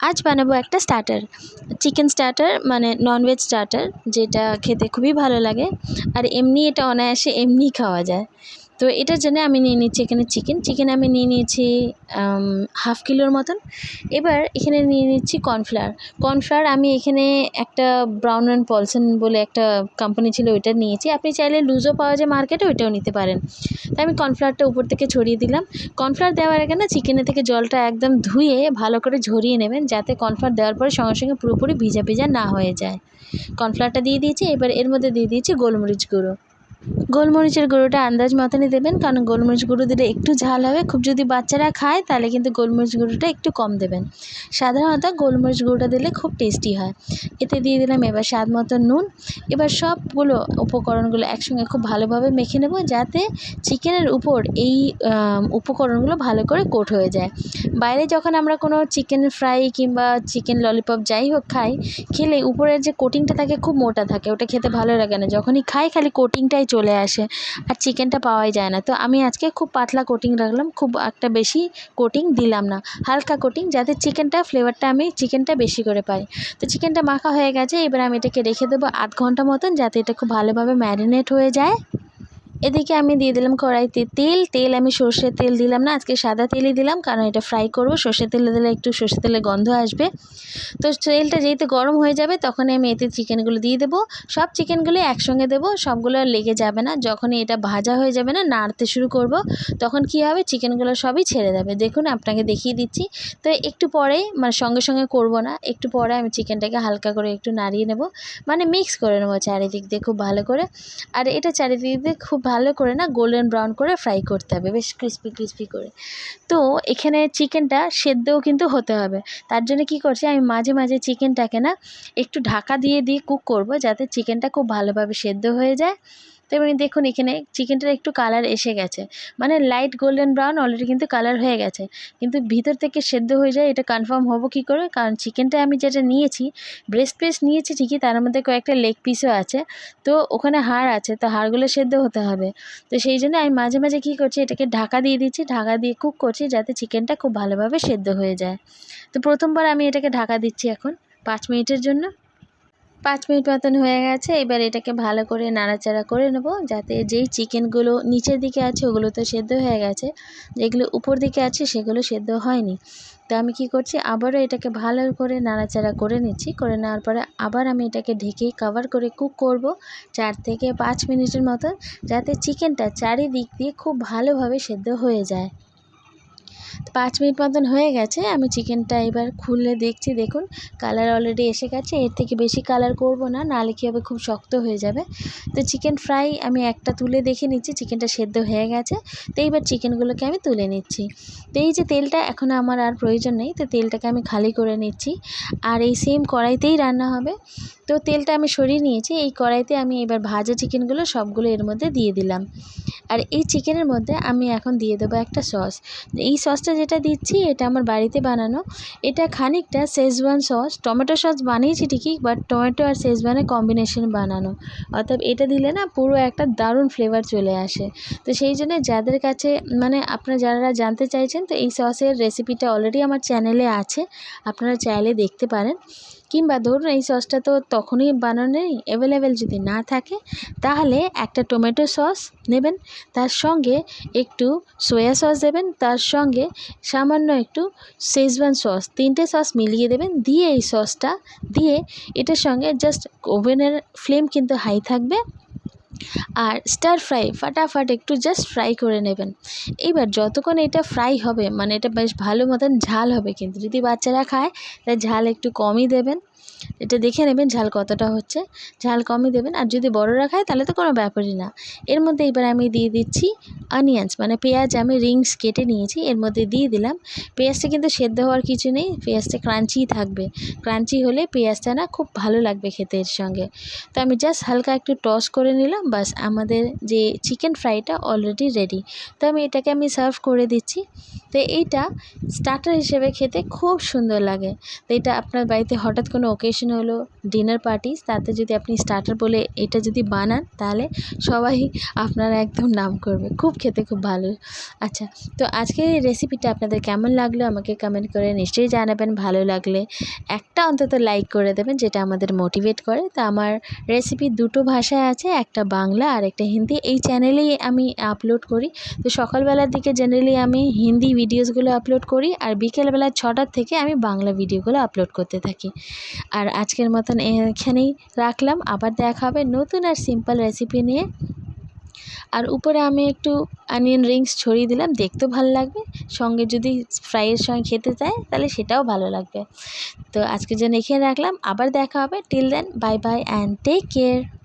আজ বানাবো একটা স্টার্টার, চিকেন স্টার্টার মানে ননভেজ স্টার্টার, যেটা খেতে খুবই ভালো লাগে আর এমনি এটা অনায়াসে এমনিই খাওয়া যায়। তো এটার জন্য আমি নিয়ে নিচ্ছি এখানে চিকেন আমি নিয়ে নিয়েছি হাফ কিলোর মতন। এবার এখানে নিয়ে নিচ্ছি কর্নফ্লাওয়ার আমি এখানে একটা ব্রাউন অ্যান্ড পলসন বলে একটা কোম্পানি ছিল ওইটা নিয়েছি। আপনি চাইলে লুজও পাওয়া যায় মার্কেটে, ওইটাও নিতে পারেন। তাই আমি কর্নফ্লাওয়ারটা উপর থেকে ছড়িয়ে দিলাম। কর্নফ্লাওয়ার দেওয়ার আগে না চিকেনের থেকে জলটা একদম ধুয়ে ভালো করে ঝরিয়ে নেবেন, যাতে কর্নফ্লাওয়ার দেওয়ার পরে সঙ্গে সঙ্গে পুরোপুরি ভিজা ভিজা না হয়ে যায়। কর্নফ্লাওয়ারটা দিয়ে দিয়েছি। এবার এর মধ্যে দিয়ে দিয়েছি গোলমরিচ গুঁড়ো। গোলমরিচের গুঁড়োটা আন্দাজ মতনই দেবেন, কারণ গোলমরিচ গুঁড়ো দিলে একটু ঝাল হবে। খুব যদি বাচ্চারা খায় তাহলে কিন্তু গোলমরিচ গুঁড়োটা একটু কম দেবেন। সাধারণত গোলমরিচ গুঁড়োটা দিলে খুব টেস্টি হয়। এতে দিয়ে দিলাম এবার স্বাদ মতো নুন। এবার সবগুলো উপকরণগুলো একসঙ্গে খুব ভালোভাবে মেখে নেব, যাতে চিকেনের উপর এই উপকরণগুলো ভালো করে কোট হয়ে যায়। বাইরে যখন আমরা কোনো চিকেন ফ্রাই কিংবা চিকেন ললিপপ যাই হোক খেলে উপরের যে কোটিংটা থাকে খুব মোটা থাকে, ওটা খেতে ভালো লাগে না। যখনই খাই খালি কোটিংটাই চলে আসে আর চিকেনটা পাওয়াই যায় না। তো আমি আজকে খুব পাতলা কোটিং রাখলাম, খুব একটা বেশি কোটিং দিলাম না, হালকা কোটিং, যাতে ফ্লেভারটা আমি চিকেনটা বেশি করে পাই। তো চিকেনটা মাখা হয়ে গেছে। এবার আমি এটাকে রেখে দেবো আধ ঘন্টা মতন, যাতে এটা খুব ভালোভাবে ম্যারিনেট হয়ে যায়। এদিকে আমি দিয়ে দিলাম কড়াইতে তেল আমি সর্ষের তেল দিলাম না, আজকে সাদা তেলই দিলাম, কারণ এটা ফ্রাই করব। সর্ষের তেলে দিলে একটু সর্ষের তেলের গন্ধ আসবে। তো তেলটা যেহেতু গরম হয়ে যাবে তখনই আমি এতে চিকেনগুলো দিয়ে দেবো। সব চিকেনগুলো একসঙ্গে দেবো, সবগুলো লেগে যাবে না। যখনই এটা ভাজা হয়ে যাবে না, নাড়তে শুরু করব, তখন কি হবে চিকেনগুলো সবই ছেড়ে দেবে। দেখুন আপনাকে দেখিয়ে দিচ্ছি। তো একটু পরেই, মানে সঙ্গে সঙ্গে করব না, একটু পরে আমি চিকেনটাকে হালকা করে একটু নাড়িয়ে নেব, মানে মিক্স করে নেবো চারিদিক দিয়ে খুব ভালো করে। আর এটা চারিদিক দিয়ে খুব ভালো করে না গোল্ডেন ব্রাউন করে ফ্রাই করতে হবে, বেশ ক্রিস্পি করে। তো এখানে চিকেনটা সেদ্ধও কিন্তু হতে হবে। তার জন্য কি করছি, আমি মাঝে মাঝে চিকেনটাকে না একটু ঢাকা দিয়ে কুক করব, যাতে চিকেনটা খুব ভালোভাবে সেদ্ধ হয়ে যায়। তো এবার দেখুন এখানে চিকেনটার একটু কালার এসে গেছে, মানে লাইট গোল্ডেন ব্রাউন অলরেডি কিন্তু কালার হয়ে গেছে, কিন্তু ভিতর থেকে সেদ্ধ হয়ে যায়। এটা কনফার্ম হবো কী করে, কারণ চিকেনটা আমি যেটা নিয়েছি ব্রেস্ট পিস নিয়েছি ঠিকই, তার মধ্যে কয়েকটা লেগ পিসও আছে, তো ওখানে হাড় আছে, তো হাড়গুলো সেদ্ধ হতে হবে। তো সেই জন্য আমি মাঝে মাঝে কী করছি, এটাকে ঢাকা দিয়ে দিচ্ছি, ঢাকা দিয়ে কুক করছি, যাতে চিকেনটা খুব ভালোভাবে সেদ্ধ হয়ে যায়। তো প্রথমবার আমি এটাকে ঢাকা দিচ্ছি এখন 5 মিনিটের জন্য। 5 মিনিট মতন হয়ে গেছে। এবার এটাকে ভালো করে নাড়াচাড়া করে নেব, যাতে যেই চিকেনগুলো নিচের দিকে আছে ওগুলো তো সেদ্ধ হয়ে গেছে, যেগুলো উপর দিকে আছে সেগুলো সেদ্ধ হয়নি। তো আমি কি করছি, আবারও এটাকে ভালো করে নাড়াচাড়া করে নিচ্ছি। করে নেওয়ার পরে আবার আমি এটাকে ঢেকে কভার করে কুক করব 4 থেকে 5 মিনিটের মতন, যাতে চিকেনটা চারিদিক দিয়ে খুব ভালোভাবে সেদ্ধ হয়ে যায়। 5 মিনিট মতন হয়ে গেছে। আমি চিকেনটা এবার খুলে দেখছি, দেখুন কালার অলরেডি এসে গেছে। এর থেকে বেশি কালার করব না, নাহলে কী হবে খুব শক্ত হয়ে যাবে। তো চিকেন ফ্রাই আমি একটা তুলে দেখে নিচ্ছি, চিকেনটা সেদ্ধ হয়ে গেছে। তো এইবার চিকেনগুলোকে আমি তুলে নিচ্ছি। তো এই যে তেলটা এখন আমার আর প্রয়োজন নেই, তো তেলটাকে আমি খালি করে নিচ্ছি। আর এই সেম কড়াইতেই রান্না হবে। তো তেলটা আমি সরিয়ে নিয়েছি। এই কড়াইতে আমি এবার ভাজা চিকেনগুলো সবগুলো এর মধ্যে দিয়ে দিলাম। আর এই চিকেনের মধ্যে আমি এখন দিয়ে দেবো একটা সস। এই সসটা যেটা দিচ্ছি এটা আমার বাড়িতে বানানো। এটা খানিকটা শেজওয়ান সস, টমেটো সস বানিয়েছি ঠিকই, বাট টমেটো আর শেজওয়ানের কম্বিনেশন বানানো। অর্থাৎ এটা দিলে না পুরো একটা দারুণ ফ্লেভার চলে আসে। তো সেই জন্য যাদের কাছে, মানে আপনারা যারা জানতে চাইছেন, তো এই সসের রেসিপিটা অলরেডি আমার চ্যানেলে আছে, আপনারা চাইলে দেখতে পারেন। কিংবা ধরুন এই সসটা তো তখনই বানানো নেই, অ্যাভেলেবেল যদি না থাকে তাহলে একটা টমেটো সস নেবেন, তার সঙ্গে একটু সয়া সস দেবেন, তার সঙ্গে সামান্য একটু শেজওয়ান সস, 3টে সস মিলিয়ে দেবেন। দিয়ে এই সসটা দিয়ে এটার সঙ্গে জাস্ট ওভেনের ফ্লেম কিন্তু হাই থাকবে, আর স্টার ফ্রাই ফাটাফাট একটু জাস্ট ফ্রাই করে নেবেন। এইবার যতক্ষণ এটা ফ্রাই হবে, মানে এটা বেশ ভালো মতন ঝাল হবে, কিন্তু যদি বাচ্চারা খায় তাই ঝাল একটু কমই দেবেন। এটা দেখে নেবেন ঝাল কতটা হচ্ছে, ঝাল কমই দেবেন। আর যদি বড়রা খায় তাহলে তো কোনো ব্যাপারই না। এর মধ্যে এবার আমি দিয়ে দিচ্ছি অনিয়ন্স, মানে পেঁয়াজ আমি রিংস কেটে নিয়েছি, এর মধ্যে দিয়ে দিলাম। পেঁয়াজটা কিন্তু সেদ্ধ হওয়ার কিছু নেই, পেঁয়াজটা ক্রাঞ্চিই থাকবে। ক্রাঞ্চি হলে পেঁয়াজটা না খুব ভালো লাগবে খেতে এর সঙ্গে। তো আমি জাস্ট হালকা একটু টস করে নিলাম, বাস আমাদের যে চিকেন ফ্রাইটা অলরেডি রেডি। তো এটাকে আমি সার্ভ করে দিচ্ছি। তো এইটা স্টার্টার হিসেবে খেতে খুব সুন্দর লাগে। তো এটা আপনার বাড়িতে হঠাৎ কোনো অকেশন হলো, ডিনার পার্টি, তাতে যদি আপনি স্টার্টার বলে এটা যদি বানান তাহলে সবাই আপনার একদম নাম করবে। খুব খেতে খুব ভালো। আচ্ছা, তো আজকের এই রেসিপিটা আপনাদের কেমন লাগলো আমাকে কমেন্ট করে নিশ্চয়ই জানাবেন। ভালো লাগলে একটা অন্তত লাইক করে দেবেন, যেটা আমাদের মোটিভেট করে। তো আমার রেসিপি দুটো ভাষায় আছে, একটা বাংলা আর একটা হিন্দি। এই চ্যানেলেই আমি আপলোড করি। তো সকালবেলার দিকে জেনারেলি আমি হিন্দি ভিডিওসগুলো আপলোড করি, আর বিকেলবেলা 6টার থেকে আমি বাংলা ভিডিওগুলো আপলোড করতে থাকি। আর আজকের মতন এখানেই রাখলাম। আবার দেখা হবে নতুন আর সিম্পল রেসিপি নিয়ে। আর উপরে আমি একটু অনিয়ন রিংস ছড়িয়ে দিলাম, দেখতেও ভালো লাগবে। সঙ্গে যদি ফ্রাইয়ের সঙ্গে খেতে চায় তাহলে সেটাও ভালো লাগবে। তো আজকের জন্য এখানে রাখলাম। আবার দেখা হবে। Till then, bye bye and take care.